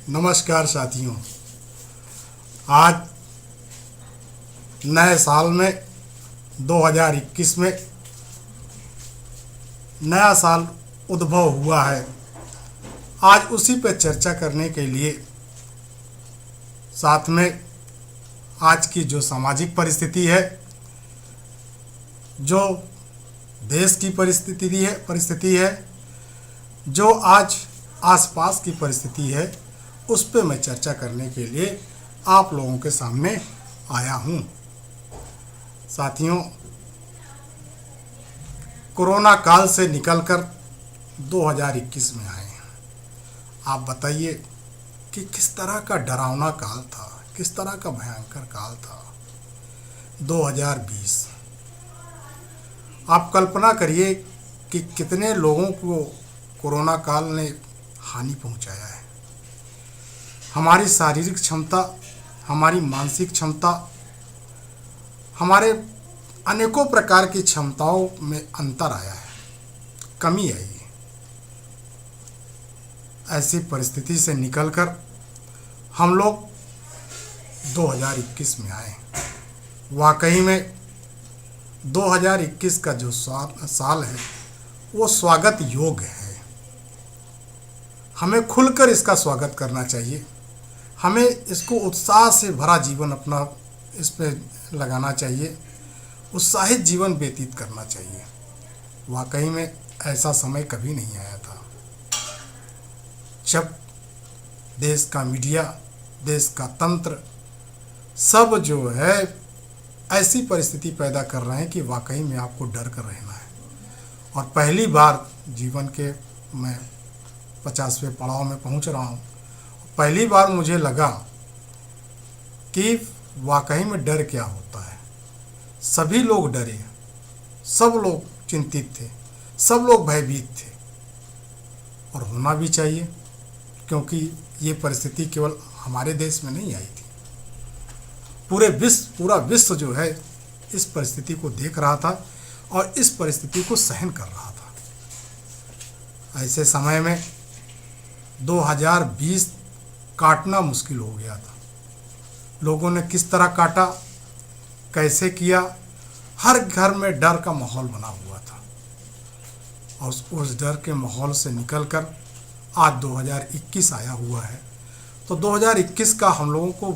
नमस्कार साथियों। आज नए साल में 2021 में नया साल उद्भव हुआ है। आज उसी पर चर्चा करने के लिए साथ में आज की जो सामाजिक परिस्थिति है, जो देश की परिस्थिति है, जो आज आसपास की परिस्थिति है, उस पे मैं चर्चा करने के लिए आप लोगों के सामने आया हूँ। साथियों, कोरोना काल से निकलकर 2021 में आए हैं। आप बताइए कि किस तरह का डरावना काल था, किस तरह का भयंकर काल था 2020। आप कल्पना करिए कि कितने लोगों को कोरोना काल ने हानि पहुंचाया है। हमारी शारीरिक क्षमता, हमारी मानसिक क्षमता, हमारे अनेकों प्रकार की क्षमताओं में अंतर आया है, कमी आई है। ऐसी परिस्थिति से निकलकर हम लोग 2021 में आए। वाकई में 2021 का जो साल है वो स्वागत योग्य है। हमें खुलकर इसका स्वागत करना चाहिए। हमें इसको उत्साह से भरा जीवन अपना इस पे लगाना चाहिए, उत्साहित जीवन व्यतीत करना चाहिए। वाकई में ऐसा समय कभी नहीं आया था जब देश का मीडिया, देश का तंत्र सब जो है ऐसी परिस्थिति पैदा कर रहे हैं कि वाकई में आपको डर कर रहना है। और पहली बार जीवन के मैं 50वें पड़ाव में पहुंच रहा हूं। पहली बार मुझे लगा कि वाकई में डर क्या होता है। सभी लोग डरे, सब लोग चिंतित थे, सब लोग भयभीत थे, और होना भी चाहिए, क्योंकि ये परिस्थिति केवल हमारे देश में नहीं आई थी। पूरा विश्व जो है इस परिस्थिति को देख रहा था और इस परिस्थिति को सहन कर रहा था। ऐसे समय में 2020 काटना मुश्किल हो गया था। लोगों ने किस तरह काटा, कैसे किया, हर घर में डर का माहौल बना हुआ था। और उस डर के माहौल से निकलकर आज 2021 आया हुआ है। तो 2021 का हम लोगों को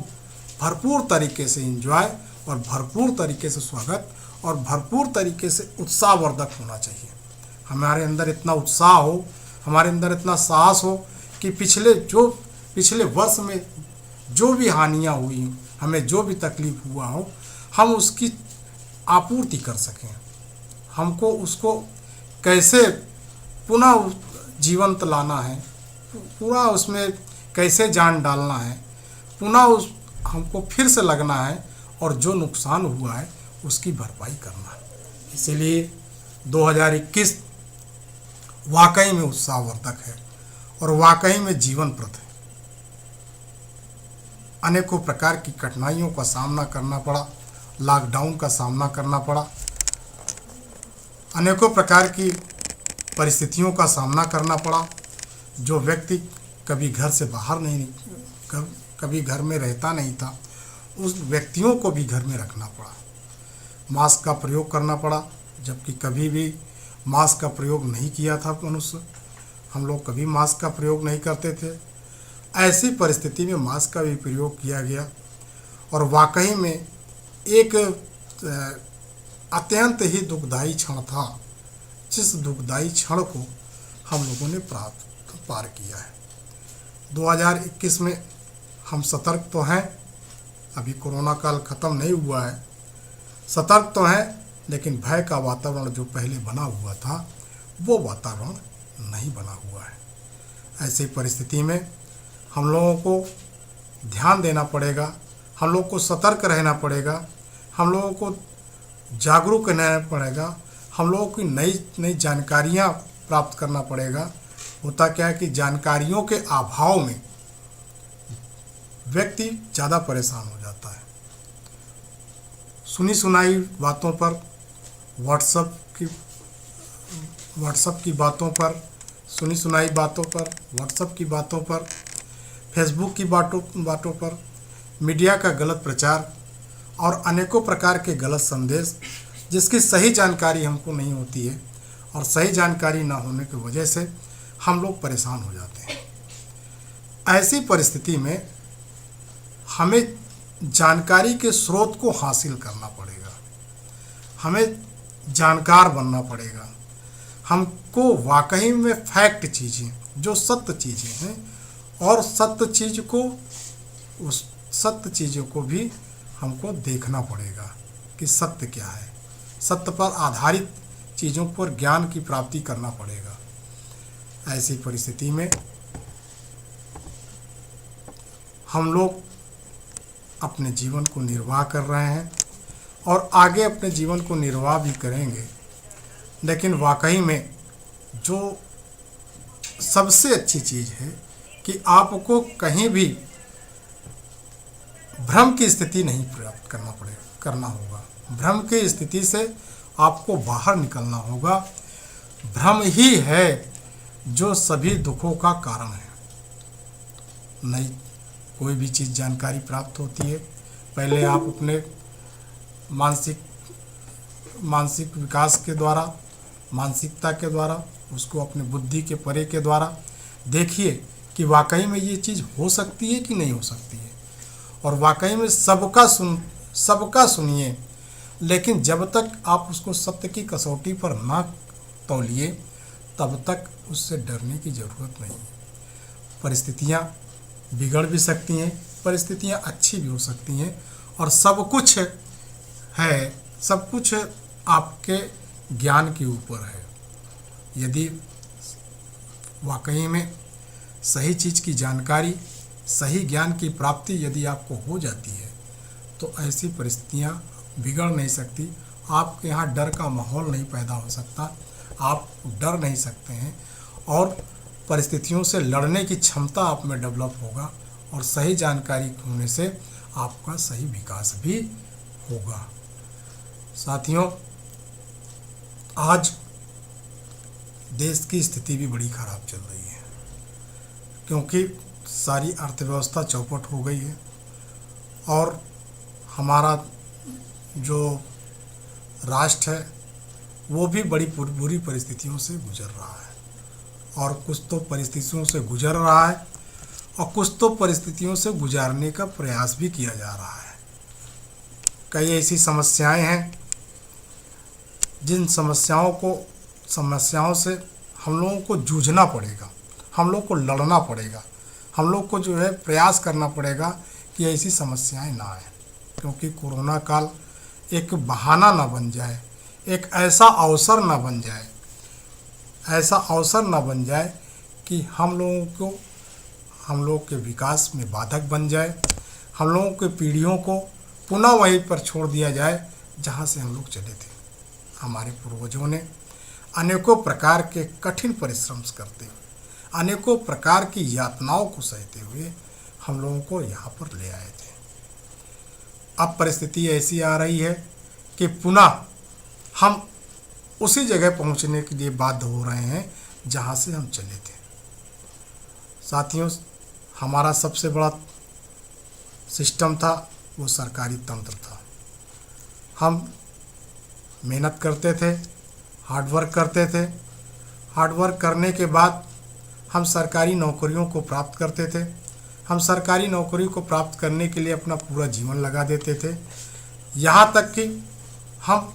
भरपूर तरीके से एंजॉय और भरपूर तरीके से स्वागत और भरपूर तरीके से उत्साहवर्धक होना चाहिए। हमारे अंदर इतना उत्साह हो, हमारे अंदर इतना साहस हो कि पिछले वर्ष में जो भी हानियां हुई, हमें जो भी तकलीफ हुआ हो, हम उसकी आपूर्ति कर सकें। हमको उसको कैसे पुनः जीवंत लाना है, पूरा उसमें कैसे जान डालना है, पुनः हमको फिर से लगना है और जो नुकसान हुआ है उसकी भरपाई करना है। इसीलिए 2021 वाकई में उत्साहवर्धक है और वाकई में जीवनप्रद है। अनेकों प्रकार की कठिनाइयों का सामना करना पड़ा, लॉकडाउन का सामना करना पड़ा, अनेकों प्रकार की परिस्थितियों का सामना करना पड़ा। जो व्यक्ति कभी घर से बाहर कभी घर में रहता नहीं था, उस व्यक्तियों को भी घर में रखना पड़ा। मास्क का प्रयोग करना पड़ा, जबकि कभी भी मास्क का प्रयोग नहीं किया था मनुष्य। हम लोग कभी मास्क का प्रयोग नहीं करते थे। ऐसी परिस्थिति में मास्क का भी प्रयोग किया गया और वाकई में एक अत्यंत ही दुखदायी क्षण था, जिस दुखदायी क्षण को हम लोगों ने पार किया है। 2021 में हम सतर्क तो हैं, अभी कोरोना काल ख़त्म नहीं हुआ है, सतर्क तो हैं, लेकिन भय का वातावरण जो पहले बना हुआ था वो वातावरण नहीं बना हुआ है। ऐसी परिस्थिति में हम लोगों को ध्यान देना पड़ेगा, हम लोग को सतर्क रहना पड़ेगा, हम लोगों को जागरूक रहना पड़ेगा, हम लोगों की नई जानकारियाँ प्राप्त करना पड़ेगा। होता क्या है कि जानकारियों के अभाव में व्यक्ति ज़्यादा परेशान हो जाता है। सुनी सुनाई बातों पर, व्हाट्सएप की बातों पर, सुनी सुनाई बातों पर, व्हाट्सएप की बातों पर फेसबुक की बातों पर, मीडिया का गलत प्रचार और अनेकों प्रकार के गलत संदेश जिसकी सही जानकारी हमको नहीं होती है, और सही जानकारी ना होने की वजह से हम लोग परेशान हो जाते हैं। ऐसी परिस्थिति में हमें जानकारी के स्रोत को हासिल करना पड़ेगा, हमें जानकार बनना पड़ेगा। हमको वाकई में फैक्ट चीज़ें, जो सत्य चीज़ें हैं, और उस सत्य चीज़ों को भी हमको देखना पड़ेगा कि सत्य क्या है। सत्य पर आधारित चीज़ों पर ज्ञान की प्राप्ति करना पड़ेगा। ऐसी परिस्थिति में हम लोग अपने जीवन को निर्वाह कर रहे हैं और आगे अपने जीवन को निर्वाह भी करेंगे। लेकिन वाकई में जो सबसे अच्छी चीज़ है कि आपको कहीं भी भ्रम की स्थिति नहीं प्राप्त करना होगा। भ्रम की स्थिति से आपको बाहर निकलना होगा। भ्रम ही है जो सभी दुखों का कारण है। नहीं, कोई भी चीज़ जानकारी प्राप्त होती है, पहले आप अपने मानसिक विकास के द्वारा, मानसिकता के द्वारा, उसको अपने बुद्धि के परे के द्वारा देखिए कि वाकई में ये चीज़ हो सकती है कि नहीं हो सकती है। और वाकई में सबका सुनिए, लेकिन जब तक आप उसको सत्य की कसौटी पर ना तौलिए तब तक उससे डरने की ज़रूरत नहीं है। परिस्थितियाँ बिगड़ भी सकती हैं, परिस्थितियाँ अच्छी भी हो सकती हैं, और सब कुछ आपके ज्ञान के ऊपर है। यदि वाकई में सही चीज़ की जानकारी, सही ज्ञान की प्राप्ति यदि आपको हो जाती है तो ऐसी परिस्थितियाँ बिगड़ नहीं सकती। आपके यहाँ डर का माहौल नहीं पैदा हो सकता, आप डर नहीं सकते हैं, और परिस्थितियों से लड़ने की क्षमता आप में डेवलप होगा, और सही जानकारी होने से आपका सही विकास भी होगा। साथियों, आज देश की स्थिति भी बड़ी ख़राब चल रही है, क्योंकि सारी अर्थव्यवस्था चौपट हो गई है, और हमारा जो राष्ट्र है वो भी बड़ी बुरी परिस्थितियों से गुजर रहा है, और कुछ तो परिस्थितियों से गुजर रहा है और कुछ तो परिस्थितियों से गुजारने का प्रयास भी किया जा रहा है। कई ऐसी समस्याएं हैं जिन समस्याओं से हम लोगों को जूझना पड़ेगा, हम लोग को लड़ना पड़ेगा, हम लोग को जो है प्रयास करना पड़ेगा कि ऐसी समस्याएं ना आए, क्योंकि कोरोना काल एक बहाना ना बन जाए, एक ऐसा अवसर ना बन जाए कि हम लोगों के विकास में बाधक बन जाए, हम लोगों के पीढ़ियों को पुनः वहीं पर छोड़ दिया जाए जहां से हम लोग चले थे। हमारे पूर्वजों ने अनेकों प्रकार के कठिन परिश्रम करते हुए, अनेकों प्रकार की यातनाओं को सहते हुए हम लोगों को यहाँ पर ले आए थे। अब परिस्थिति ऐसी आ रही है कि पुनः हम उसी जगह पहुँचने के लिए बाध्य हो रहे हैं जहाँ से हम चले थे। साथियों, हमारा सबसे बड़ा सिस्टम था वो सरकारी तंत्र था। हम मेहनत करते थे, हार्डवर्क करते थे, हार्डवर्क करने के बाद हम सरकारी नौकरियों को प्राप्त करते थे। हम सरकारी नौकरी को प्राप्त करने के लिए अपना पूरा जीवन लगा देते थे। यहाँ तक कि हम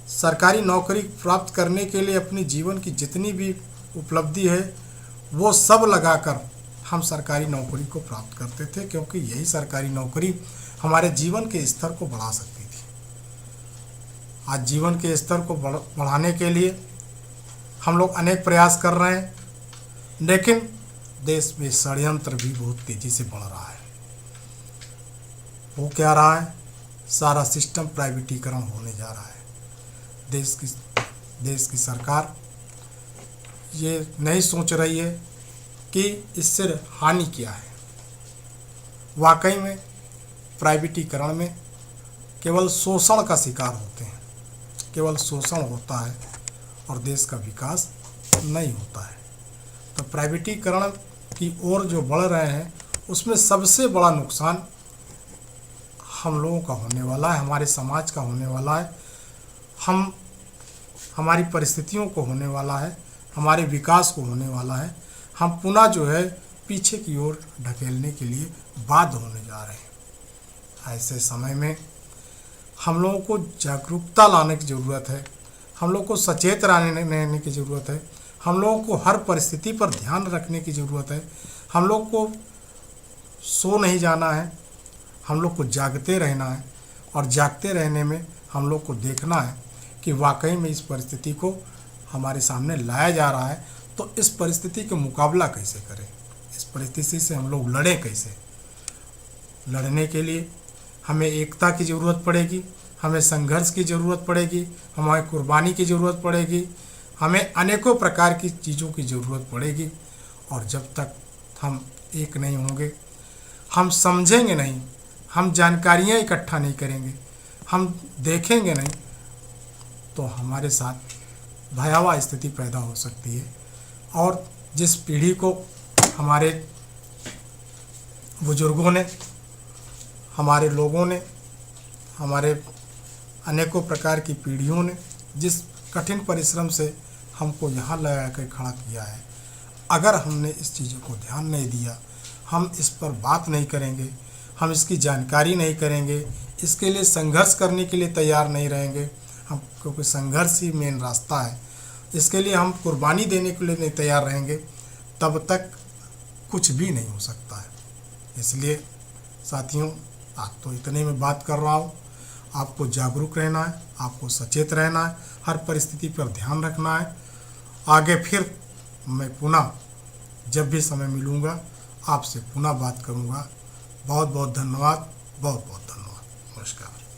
सरकारी नौकरी प्राप्त करने के लिए अपनी जीवन की जितनी भी उपलब्धि है वो सब लगाकर हम सरकारी नौकरी को प्राप्त करते थे, क्योंकि यही सरकारी नौकरी हमारे जीवन के स्तर को बढ़ा सकती थी। आज जीवन के स्तर को बढ़ाने के लिए हम लोग अनेक प्रयास कर रहे हैं, लेकिन देश में षड्यंत्र भी बहुत तेज़ी से बढ़ रहा है। वो क्या रहा है? सारा सिस्टम प्राइवेटीकरण होने जा रहा है। देश की सरकार ये नहीं सोच रही है कि इससे हानि क्या है। वाकई में प्राइवेटीकरण में केवल शोषण का शिकार होते हैं, केवल शोषण होता है और देश का विकास नहीं होता है। तो प्राइवेटीकरण की ओर जो बढ़ रहे हैं उसमें सबसे बड़ा नुकसान हम लोगों का होने वाला है, हमारे समाज का होने वाला है, हमारी परिस्थितियों को होने वाला है, हमारे विकास को होने वाला है। हम पुनः जो है पीछे की ओर ढकेलने के लिए बाध्य होने जा रहे हैं। ऐसे समय में हम लोगों को जागरूकता लाने की ज़रूरत है, हम लोग को सचेत रहने की ज़रूरत है, हम लोगों को हर परिस्थिति पर ध्यान रखने की ज़रूरत है। हम लोग को सो नहीं जाना है, हम लोग को जागते रहना है, और जागते रहने में हम लोग को देखना है कि वाकई में इस परिस्थिति को हमारे सामने लाया जा रहा है, तो इस परिस्थिति का मुकाबला कैसे करें, इस परिस्थिति से हम लोग लड़ें कैसे। लड़ने के लिए हमें एकता की ज़रूरत पड़ेगी, हमें संघर्ष की ज़रूरत पड़ेगी, हमें कुर्बानी की ज़रूरत पड़ेगी, हमें अनेकों प्रकार की चीज़ों की ज़रूरत पड़ेगी। और जब तक हम एक नहीं होंगे, हम समझेंगे नहीं, हम जानकारियाँ इकट्ठा नहीं करेंगे, हम देखेंगे नहीं, तो हमारे साथ भयावह स्थिति पैदा हो सकती है। और जिस पीढ़ी को हमारे बुजुर्गों ने, हमारे लोगों ने, हमारे अनेकों प्रकार की पीढ़ियों ने जिस कठिन परिश्रम से हमको यहाँ लगा कर खड़ा किया है, अगर हमने इस चीज़ों को ध्यान नहीं दिया, हम इस पर बात नहीं करेंगे, हम इसकी जानकारी नहीं करेंगे, इसके लिए संघर्ष करने के लिए तैयार नहीं रहेंगे, हम, क्योंकि संघर्ष ही मेन रास्ता है, इसके लिए हम कुर्बानी देने के लिए नहीं तैयार रहेंगे, तब तक कुछ भी नहीं हो सकता है। इसलिए साथियों, आज तो इतने में बात कर रहा हूँ। आपको जागरूक रहना है, आपको सचेत रहना है, हर परिस्थिति पर ध्यान रखना है। आगे फिर मैं पुनः जब भी समय मिलूँगा आपसे पुनः बात करूँगा। बहुत बहुत धन्यवाद, बहुत बहुत धन्यवाद। नमस्कार।